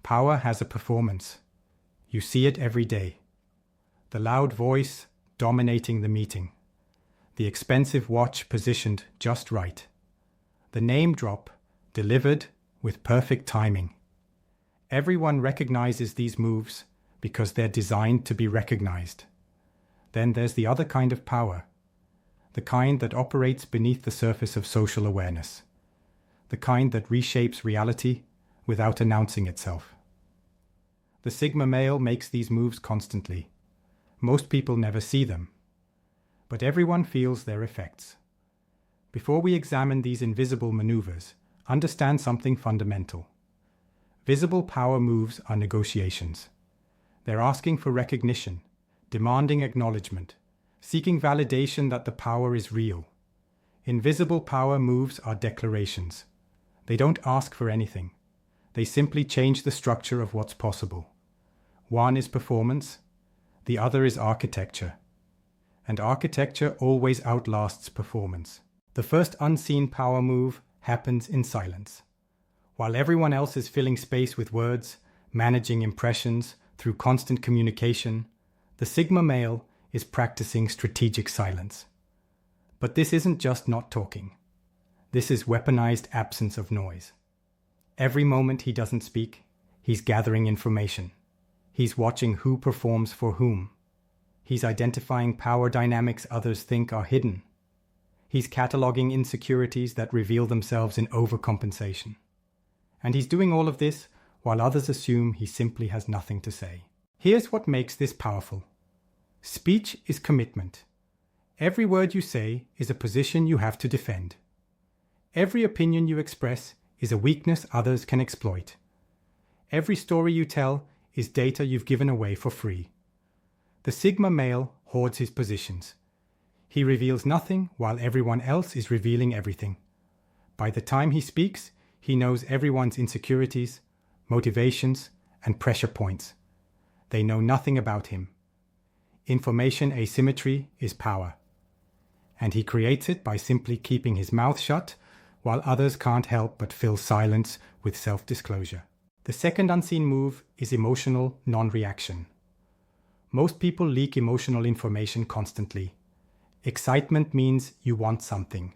Power has a performance. You see it every day. The loud voice dominating the meeting. The expensive watch positioned just right. The name drop delivered with perfect timing. Everyone recognizes these moves because they're designed to be recognized. Then there's the other kind of power, the kind that operates beneath the surface of social awareness, the kind that reshapes reality without announcing itself. The Sigma male makes these moves constantly. Most people never see them, but everyone feels their effects. Before we examine these invisible maneuvers, understand something fundamental. Visible power moves are negotiations. They're asking for recognition, demanding acknowledgement, seeking validation that the power is real. Invisible power moves are declarations. They don't ask for anything. They simply change the structure of what's possible. One is performance, the other is architecture. And architecture always outlasts performance. The first unseen power move happens in silence. While everyone else is filling space with words, managing impressions through constant communication, the Sigma male is practicing strategic silence. But this isn't just not talking. This is weaponized absence of noise. Every moment he doesn't speak, he's gathering information. He's watching who performs for whom. He's identifying power dynamics others think are hidden. He's cataloging insecurities that reveal themselves in overcompensation. And he's doing all of this while others assume he simply has nothing to say. Here's what makes this powerful. Speech is commitment. Every word you say is a position you have to defend. Every opinion you express is a weakness others can exploit. Every story you tell is data you've given away for free. The Sigma male hoards his positions. He reveals nothing while everyone else is revealing everything. By the time he speaks, he knows everyone's insecurities, motivations, and pressure points. They know nothing about him. Information asymmetry is power. And he creates it by simply keeping his mouth shut while others can't help but fill silence with self-disclosure. The second unseen move is emotional non-reaction. Most people leak emotional information constantly. Excitement means you want something.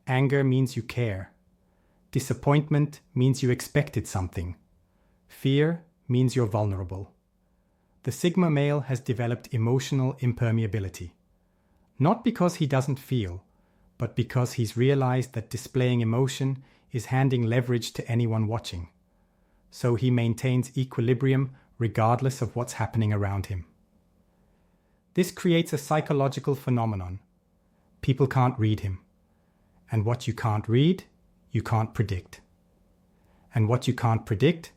Anger means you care. Disappointment means you expected something. Fear means you're vulnerable. The Sigma male has developed emotional impermeability. Not because he doesn't feel, but because he's realized that displaying emotion is handing leverage to anyone watching. So he maintains equilibrium regardless of what's happening around him. This creates a psychological phenomenon. People can't read him. And what you can't read, you can't predict. And what you can't predict,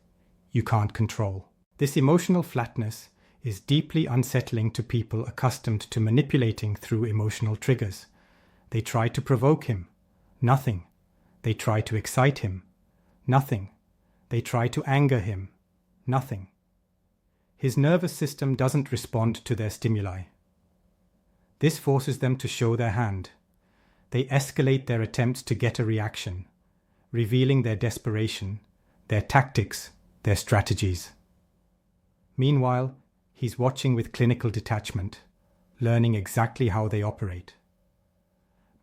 you can't control. This emotional flatness is deeply unsettling to people accustomed to manipulating through emotional triggers. They try to provoke him. Nothing. They try to excite him. Nothing. They try to anger him. Nothing. His nervous system doesn't respond to their stimuli. This forces them to show their hand. They escalate their attempts to get a reaction, revealing their desperation, their tactics, their strategies. Meanwhile, he's watching with clinical detachment, learning exactly how they operate.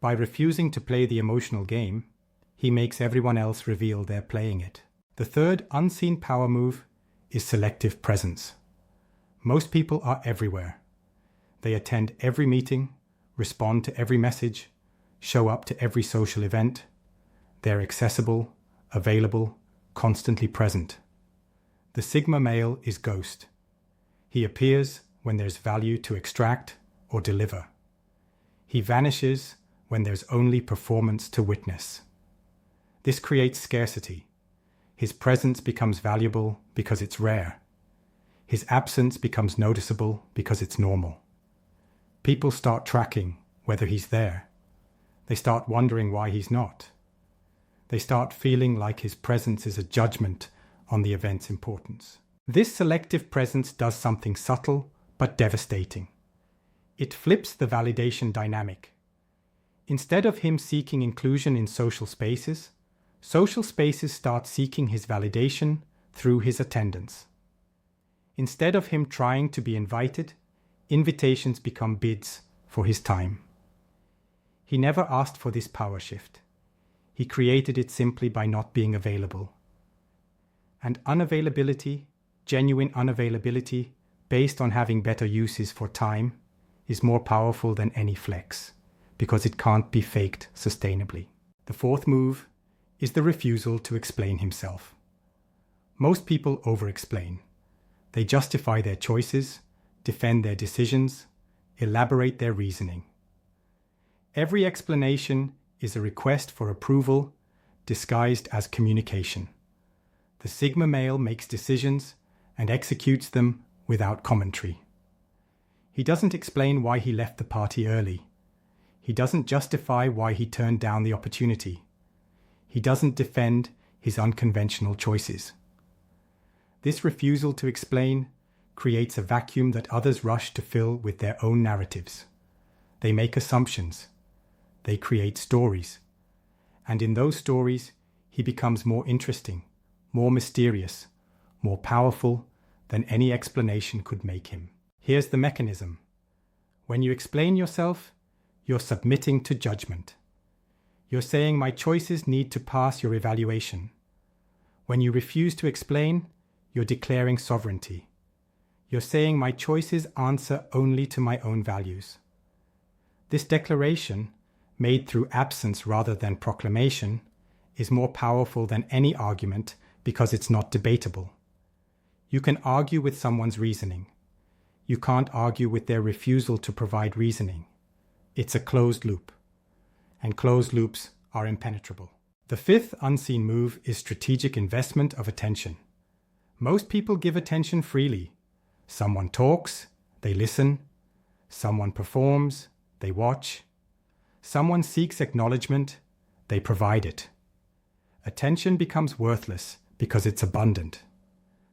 By refusing to play the emotional game, he makes everyone else reveal they're playing it. The third unseen power move is selective presence. Most people are everywhere. They attend every meeting, respond to every message, show up to every social event. They're accessible, available, constantly present. The Sigma male is ghost. He appears when there's value to extract or deliver. He vanishes when there's only performance to witness. This creates scarcity. His presence becomes valuable because it's rare. His absence becomes noticeable because it's normal. People start tracking whether he's there. They start wondering why he's not. They start feeling like his presence is a judgment on the event's importance. This selective presence does something subtle but devastating. It flips the validation dynamic. Instead of him seeking inclusion in social spaces start seeking his validation through his attendance. Instead of him trying to be invited, invitations become bids for his time. He never asked for this power shift. He created it simply by not being available. And unavailability, genuine unavailability, based on having better uses for time, is more powerful than any flex, because it can't be faked sustainably. The fourth move is the refusal to explain himself. Most people over-explain. They justify their choices, defend their decisions, elaborate their reasoning. Every explanation is a request for approval disguised as communication. The Sigma male makes decisions and executes them without commentary. He doesn't explain why he left the party early. He doesn't justify why he turned down the opportunity. He doesn't defend his unconventional choices. This refusal to explain creates a vacuum that others rush to fill with their own narratives. They make assumptions. They create stories. And in those stories, he becomes more interesting, more mysterious, more powerful than any explanation could make him. Here's the mechanism. When you explain yourself, you're submitting to judgment. You're saying my choices need to pass your evaluation. When you refuse to explain, you're declaring sovereignty. You're saying my choices answer only to my own values. This declaration, made through absence rather than proclamation, is more powerful than any argument because it's not debatable. You can argue with someone's reasoning. You can't argue with their refusal to provide reasoning. It's a closed loop, and closed loops are impenetrable. The fifth unseen move is strategic investment of attention. Most people give attention freely. Someone talks, they listen. Someone performs, they watch. Someone seeks acknowledgement, they provide it. Attention becomes worthless because it's abundant.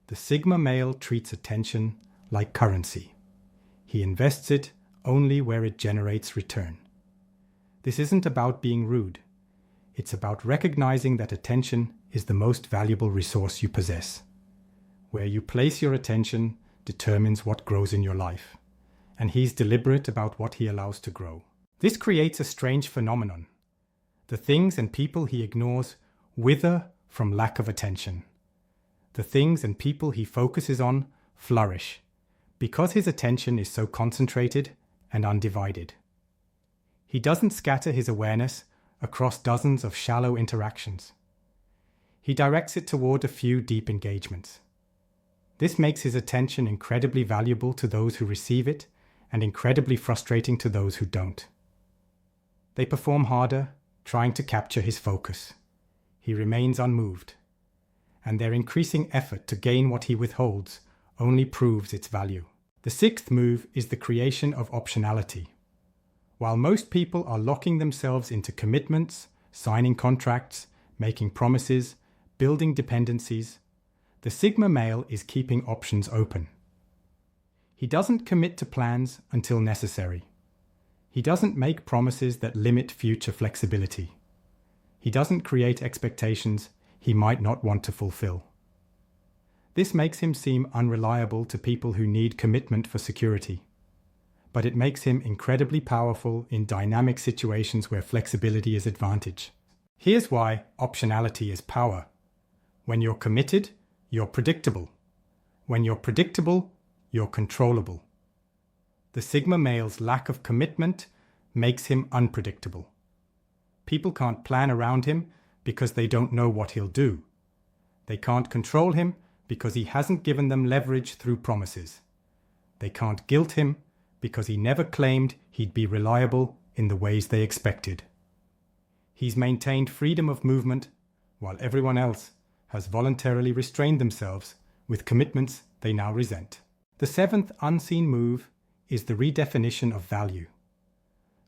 The Sigma male treats attention like currency. He invests it only where it generates return. This isn't about being rude. It's about recognizing that attention is the most valuable resource you possess. Where you place your attention determines what grows in your life, and he's deliberate about what he allows to grow. This creates a strange phenomenon. The things and people he ignores wither from lack of attention. The things and people he focuses on flourish because his attention is so concentrated and undivided. He doesn't scatter his awareness across dozens of shallow interactions. He directs it toward a few deep engagements. This makes his attention incredibly valuable to those who receive it and incredibly frustrating to those who don't. They perform harder, trying to capture his focus. He remains unmoved, and their increasing effort to gain what he withholds only proves its value. The sixth move is the creation of optionality. While most people are locking themselves into commitments, signing contracts, making promises, building dependencies, the Sigma male is keeping options open. He doesn't commit to plans until necessary. He doesn't make promises that limit future flexibility. He doesn't create expectations he might not want to fulfill. This makes him seem unreliable to people who need commitment for security. But it makes him incredibly powerful in dynamic situations where flexibility is advantage. Here's why optionality is power. When you're committed, you're predictable. When you're predictable, you're controllable. The Sigma male's lack of commitment makes him unpredictable. People can't plan around him because they don't know what he'll do. They can't control him because he hasn't given them leverage through promises. They can't guilt him because he never claimed he'd be reliable in the ways they expected. He's maintained freedom of movement while everyone else has voluntarily restrained themselves with commitments they now resent. The seventh unseen move is the redefinition of value.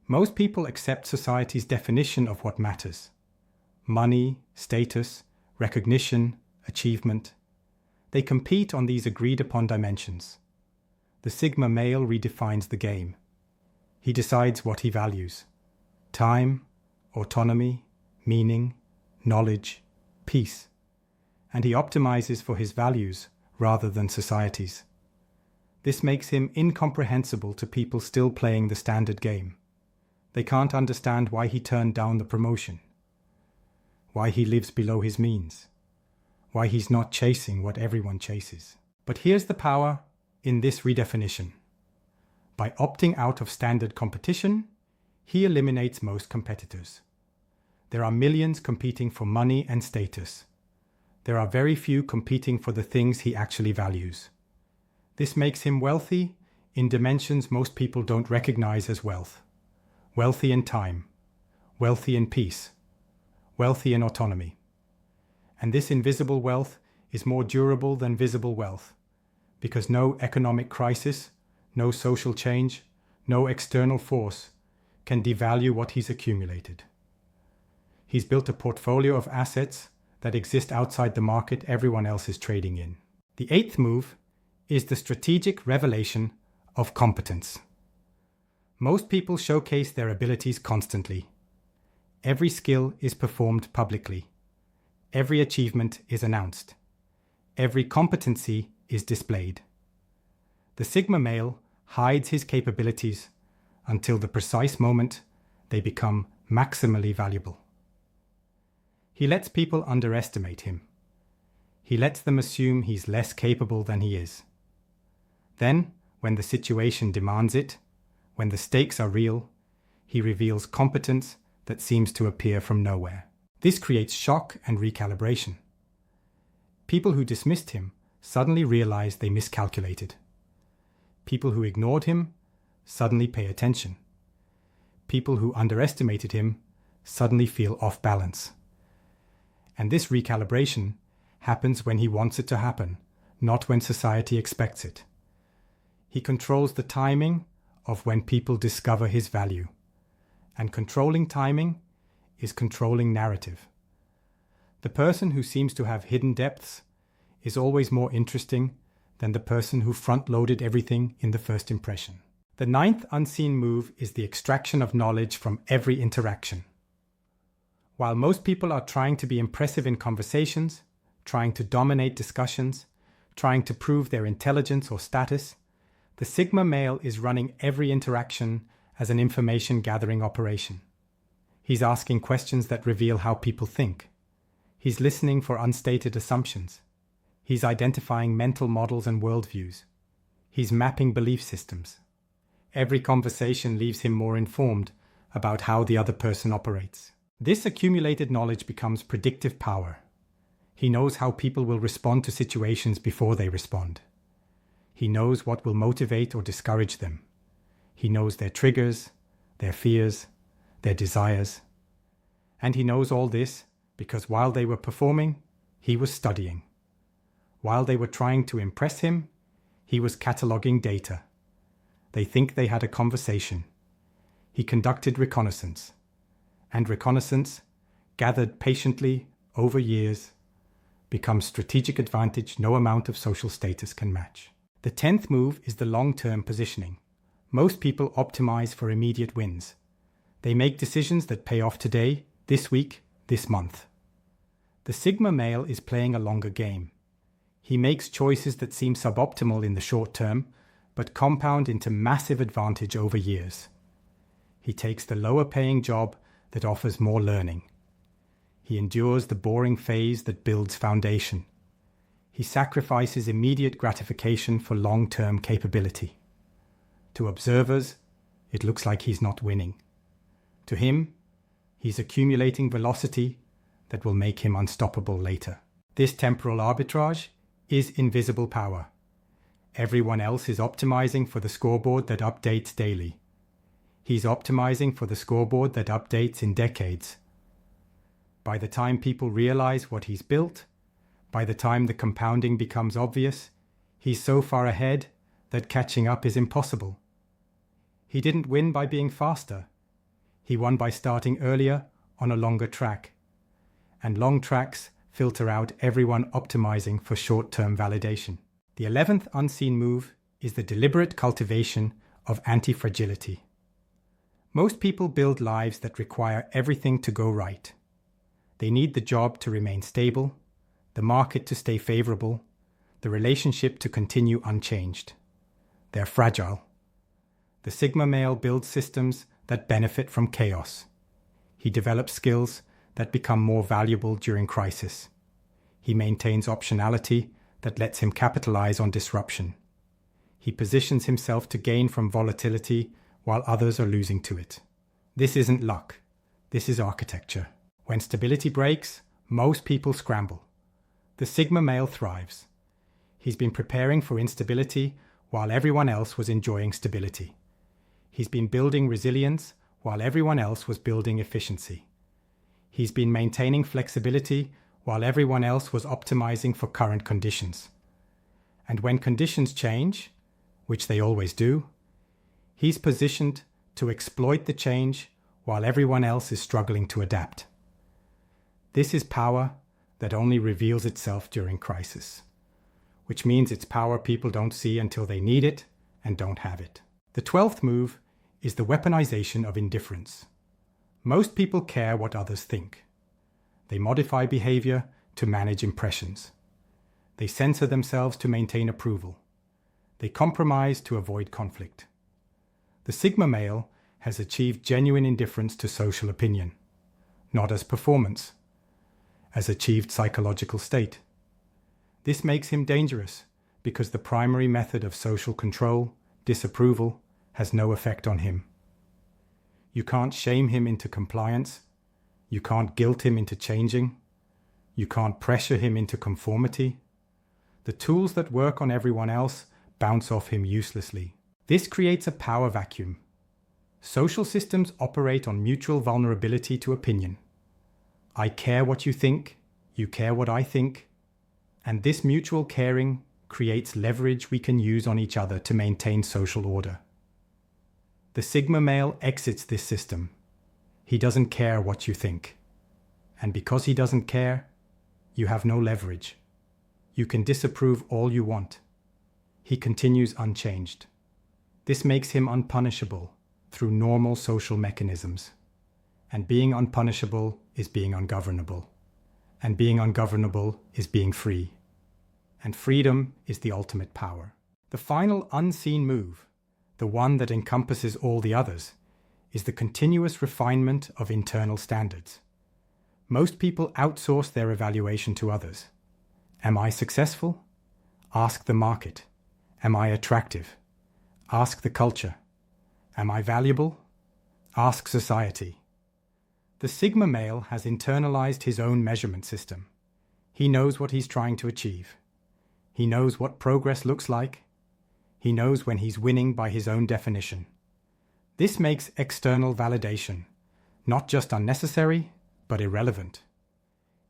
Most people accept society's definition of what matters: money, status, recognition, achievement. They compete on these agreed-upon dimensions. The Sigma male redefines the game. He decides what he values: time, autonomy, meaning, knowledge, peace. and he optimizes for his values rather than society's. This makes him incomprehensible to people still playing the standard game. They can't understand why he turned down the promotion, why he lives below his means, why he's not chasing what everyone chases. But here's the power in this redefinition. By opting out of standard competition, he eliminates most competitors. There are millions competing for money and status. There are very few competing for the things he actually values. This makes him wealthy in dimensions most people don't recognize as wealth. Wealthy in time, wealthy in peace, wealthy in autonomy. And this invisible wealth is more durable than visible wealth, because no economic crisis, no social change, no external force can devalue what he's accumulated. He's built a portfolio of assets that exist outside the market everyone else is trading in. The eighth move is the strategic revelation of competence. Most people showcase their abilities constantly. Every skill is performed publicly. Every achievement is announced. Every competency is displayed. The Sigma male hides his capabilities until the precise moment they become maximally valuable. He lets people underestimate him. He lets them assume he's less capable than he is. Then, when the situation demands it, when the stakes are real, he reveals competence that seems to appear from nowhere. This creates shock and recalibration. People who dismissed him suddenly realize they miscalculated. People who ignored him suddenly pay attention. People who underestimated him suddenly feel off balance. And this recalibration happens when he wants it to happen, not when society expects it. He controls the timing of when people discover his value. And controlling timing is controlling narrative. The person who seems to have hidden depths is always more interesting than the person who front-loaded everything in the first impression. The ninth unseen move is the extraction of knowledge from every interaction. While most people are trying to be impressive in conversations, trying to dominate discussions, trying to prove their intelligence or status, the Sigma male is running every interaction as an information-gathering operation. He's asking questions that reveal how people think. He's listening for unstated assumptions. He's identifying mental models and worldviews. He's mapping belief systems. Every conversation leaves him more informed about how the other person operates. This accumulated knowledge becomes predictive power. He knows how people will respond to situations before they respond. He knows what will motivate or discourage them. He knows their triggers, their fears, their desires. And he knows all this because while they were performing, he was studying. While they were trying to impress him, he was cataloging data. They think they had a conversation. He conducted reconnaissance. And reconnaissance, gathered patiently over years, becomes strategic advantage no amount of social status can match. The 10th move is the long-term positioning. Most people optimize for immediate wins. They make decisions that pay off today, this week, this month. The Sigma male is playing a longer game. He makes choices that seem suboptimal in the short term, but compound into massive advantage over years. He takes the lower-paying job that offers more learning. He endures the boring phase that builds foundation. He sacrifices immediate gratification for long-term capability. To observers, it looks like he's not winning. To him, he's accumulating velocity that will make him unstoppable later. This temporal arbitrage is invisible power. Everyone else is optimizing for the scoreboard that updates daily. He's optimizing for the scoreboard that updates in decades. By the time people realize what he's built, by the time the compounding becomes obvious, he's so far ahead that catching up is impossible. He didn't win by being faster. He won by starting earlier on a longer track. And long tracks filter out everyone optimizing for short-term validation. The 11th unseen move is the deliberate cultivation of anti-fragility. Most people build lives that require everything to go right. They need the job to remain stable, the market to stay favorable, the relationship to continue unchanged. They're fragile. The Sigma male builds systems that benefit from chaos. He develops skills that become more valuable during crisis. He maintains optionality that lets him capitalize on disruption. He positions himself to gain from volatility while others are losing to it. This isn't luck. This is architecture. When stability breaks, most people scramble. The Sigma male thrives. He's been preparing for instability while everyone else was enjoying stability. He's been building resilience while everyone else was building efficiency. He's been maintaining flexibility while everyone else was optimizing for current conditions. And when conditions change, which they always do, he's positioned to exploit the change while everyone else is struggling to adapt. This is power that only reveals itself during crisis, which means it's power people don't see until they need it and don't have it. The 12th move is the weaponization of indifference. Most people care what others think. They modify behavior to manage impressions. They censor themselves to maintain approval. They compromise to avoid conflict. The Sigma male has achieved genuine indifference to social opinion, not as performance, as achieved psychological state. This makes him dangerous because the primary method of social control, disapproval, has no effect on him. You can't shame him into compliance. You can't guilt him into changing. You can't pressure him into conformity. The tools that work on everyone else bounce off him uselessly. This creates a power vacuum. Social systems operate on mutual vulnerability to opinion. I care what you think, you care what I think, and this mutual caring creates leverage we can use on each other to maintain social order. The Sigma male exits this system. He doesn't care what you think. And because he doesn't care, you have no leverage. You can disapprove all you want. He continues unchanged. This makes him unpunishable through normal social mechanisms. And being unpunishable is being ungovernable. And being ungovernable is being free. And freedom is the ultimate power. The final unseen move, the one that encompasses all the others, is the continuous refinement of internal standards. Most people outsource their evaluation to others. Am I successful? Ask the market. Am I attractive? Ask the culture. Am I valuable? Ask society. The Sigma male has internalized his own measurement system. He knows what he's trying to achieve. He knows what progress looks like. He knows when he's winning by his own definition. This makes external validation not just unnecessary, but irrelevant.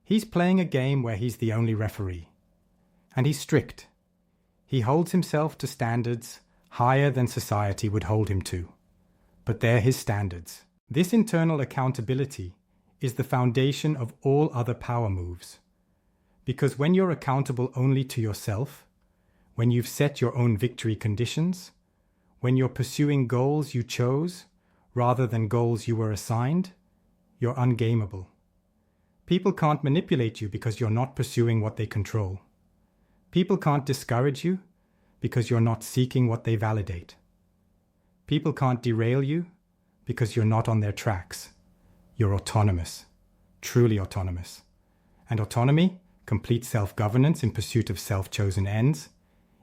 He's playing a game where he's the only referee. And he's strict. He holds himself to standards higher than society would hold him to. But they're his standards. This internal accountability is the foundation of all other power moves. Because when you're accountable only to yourself, when you've set your own victory conditions, when you're pursuing goals you chose rather than goals you were assigned, you're ungameable. People can't manipulate you because you're not pursuing what they control. People can't discourage you because you're not seeking what they validate. People can't derail you because you're not on their tracks. You're autonomous, truly autonomous. And autonomy, complete self-governance in pursuit of self-chosen ends,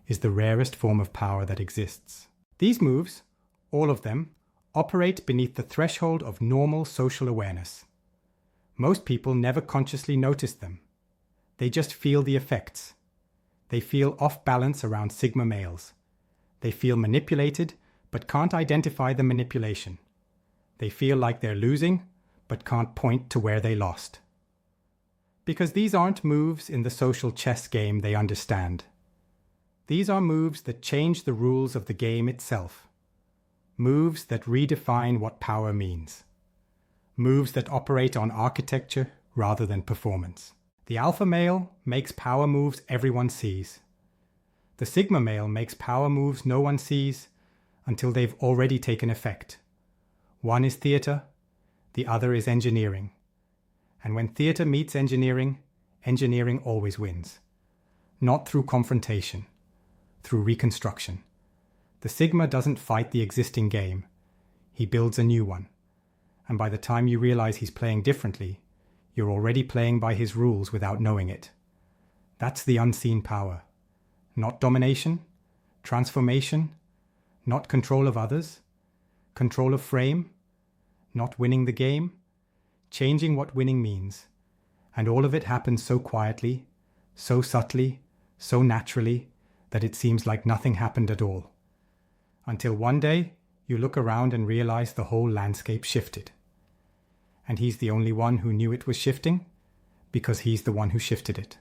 is the rarest form of power that exists. These moves, all of them, operate beneath the threshold of normal social awareness. Most people never consciously notice them. They just feel the effects. They feel off balance around Sigma males. They feel manipulated, but can't identify the manipulation. They feel like they're losing, but can't point to where they lost. Because these aren't moves in the social chess game they understand. These are moves that change the rules of the game itself. Moves that redefine what power means. Moves that operate on architecture rather than performance. The alpha male makes power moves everyone sees. The Sigma male makes power moves no one sees until they've already taken effect. One is theater, the other is engineering. And when theater meets engineering, engineering always wins. Not through confrontation, through reconstruction. The Sigma doesn't fight the existing game. He builds a new one. And by the time you realize he's playing differently, you're already playing by his rules without knowing it. That's the unseen power. Not domination, transformation, not control of others, control of frame, not winning the game, changing what winning means. And all of it happens so quietly, so subtly, so naturally, that it seems like nothing happened at all. Until one day, you look around and realize the whole landscape shifted. And he's the only one who knew it was shifting, because he's the one who shifted it.